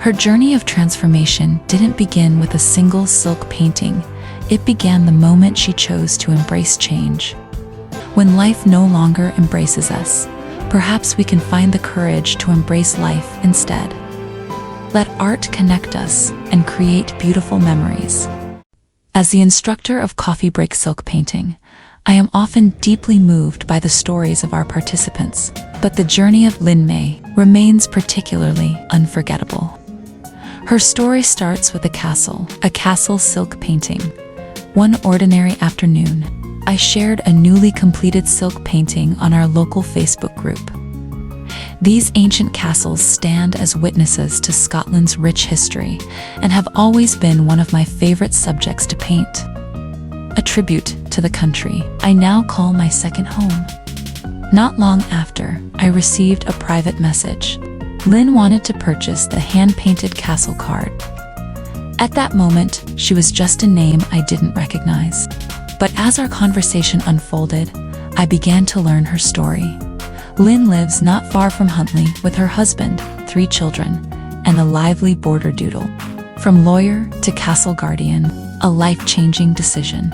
Her journey of transformation didn't begin with a single silk painting. It began the moment she chose to embrace change. When life no longer embraces us, perhaps we can find the courage to embrace life instead. Let art connect us and create beautiful memories. As the instructor of coffee break silk painting, I am often deeply moved by the stories of our participants, but the journey of Lynn remains particularly unforgettable. Her story starts with a castle silk painting. One ordinary afternoon, I shared a newly completed silk painting on our local Facebook group. These ancient castles stand as witnesses to Scotland's rich history and have always been one of my favorite subjects to paint. A tribute to the country I now call my second home. Not long after, I received a private message. Lynn wanted to purchase the hand-painted castle card. At that moment, she was just a name I didn't recognize. But as our conversation unfolded, I began to learn her story. Lynn lives not far from Huntley with her husband, 3 children, and a lively border doodle. From lawyer to castle guardian, a life-changing decision.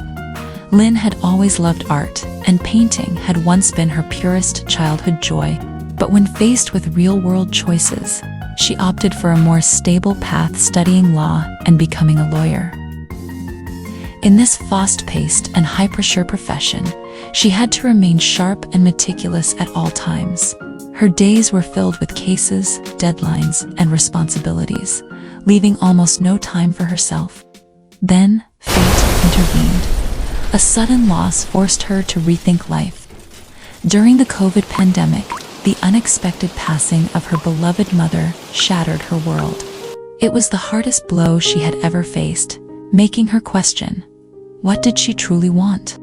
Lynn had always loved art, and painting had once been her purest childhood joy. But when faced with real-world choices, she opted for a more stable path, studying law and becoming a lawyer. In this fast-paced and high-pressure profession, she had to remain sharp and meticulous at all times. Her days were filled with cases, deadlines, and responsibilities, leaving almost no time for herself. Then, fate intervened. A sudden loss forced her to rethink life. During the COVID pandemic, the unexpected passing of her beloved mother shattered her world. It was the hardest blow she had ever faced, making her question, what did she truly want?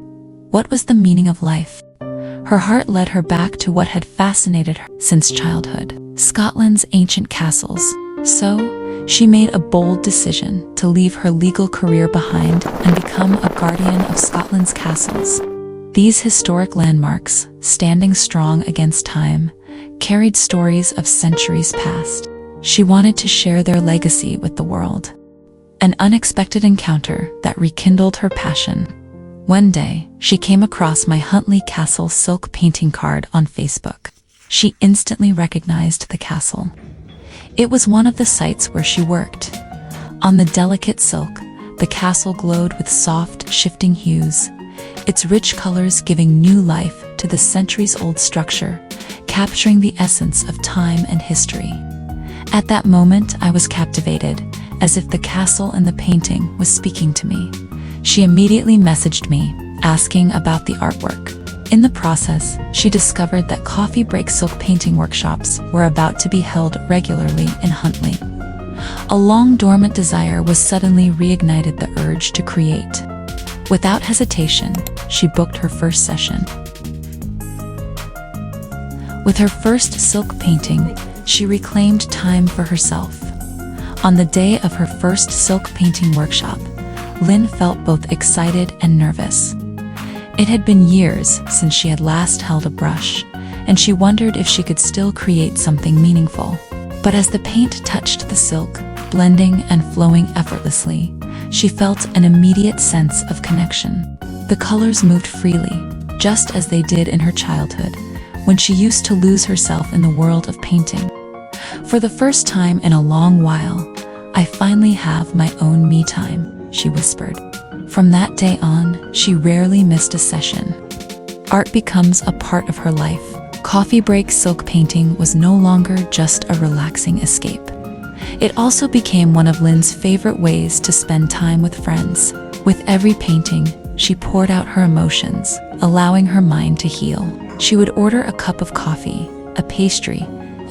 What was the meaning of life? Her heart led her back to what had fascinated her since childhood, Scotland's ancient castles. So, she made a bold decision to leave her legal career behind and become a guardian of Scotland's castles. These historic landmarks, standing strong against time, carried stories of centuries past. She wanted to share their legacy with the world. An unexpected encounter that rekindled her passion. One day, she came across my Huntley Castle silk painting card on Facebook. She instantly recognized the castle. It was one of the sites where she worked. On the delicate silk, the castle glowed with soft, shifting hues, its rich colors giving new life to the centuries-old structure, capturing the essence of time and history. At that moment, I was captivated, as if the castle and the painting was speaking to me. She immediately messaged me, asking about the artwork. In the process, she discovered that coffee break silk painting workshops were about to be held regularly in Huntley. A long-dormant desire was suddenly reignited, the urge to create. Without hesitation, she booked her first session. With her first silk painting, she reclaimed time for herself. On the day of her first silk painting workshop, Lynn felt both excited and nervous. It had been years since she had last held a brush, and she wondered if she could still create something meaningful. But as the paint touched the silk, blending and flowing effortlessly, she felt an immediate sense of connection. The colors moved freely, just as they did in her childhood, when she used to lose herself in the world of painting. For the first time in a long while, I finally have my own me time, she whispered. From that day on, she rarely missed a session. Art becomes a part of her life. Coffee break silk painting was no longer just a relaxing escape. It also became one of Lynn's favorite ways to spend time with friends. With every painting, she poured out her emotions, allowing her mind to heal. She would order a cup of coffee, a pastry,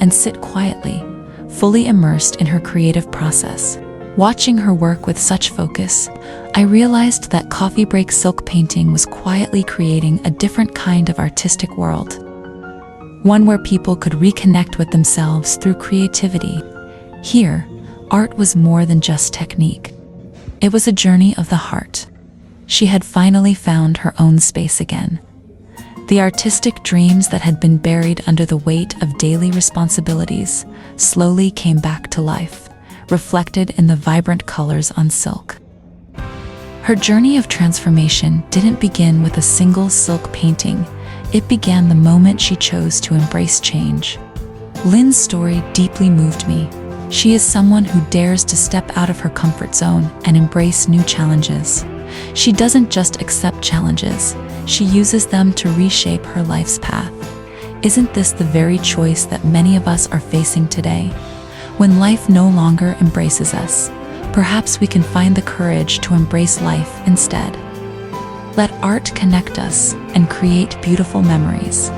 and sit quietly, fully immersed in her creative process. Watching her work with such focus, I realized that coffee break silk painting was quietly creating a different kind of artistic world. One where people could reconnect with themselves through creativity. Here, art was more than just technique. It was a journey of the heart. She had finally found her own space again. The artistic dreams that had been buried under the weight of daily responsibilities slowly came back to life, reflected in the vibrant colors on silk. Her journey of transformation didn't begin with a single silk painting. It began the moment she chose to embrace change. Lynn's story deeply moved me. She is someone who dares to step out of her comfort zone and embrace new challenges. She doesn't just accept challenges, she uses them to reshape her life's path. Isn't this the very choice that many of us are facing today? When life no longer embraces us, perhaps we can find the courage to embrace life instead. Let art connect us and create beautiful memories.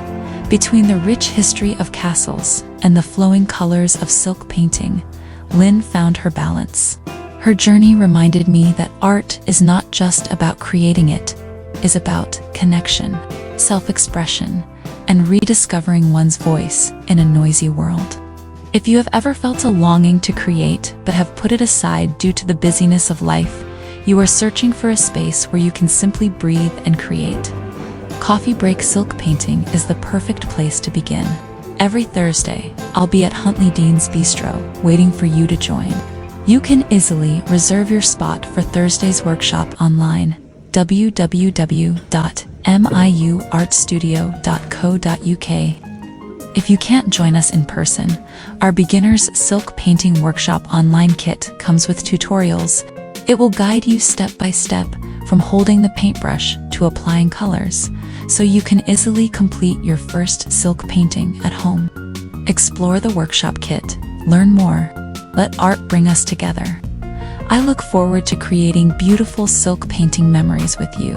Between the rich history of castles and the flowing colors of silk painting, Lynn found her balance. Her journey reminded me that art is not just about creating, it is about connection, self-expression, and rediscovering one's voice in a noisy world. If you have ever felt a longing to create but have put it aside due to the busyness of life, you are searching for a space where you can simply breathe and create. Coffee Break Silk Painting is the perfect place to begin. Every Thursday, I'll be at Huntley Dean's Bistro, waiting for you to join. You can easily reserve your spot for Thursday's workshop online, www.miuartstudio.co.uk. If you can't join us in person, our Beginner's Silk Painting Workshop online kit comes with tutorials. It will guide you step by step from holding the paintbrush to applying colors, so you can easily complete your first silk painting at home. Explore the workshop kit, learn more, let art bring us together. I look forward to creating beautiful silk painting memories with you.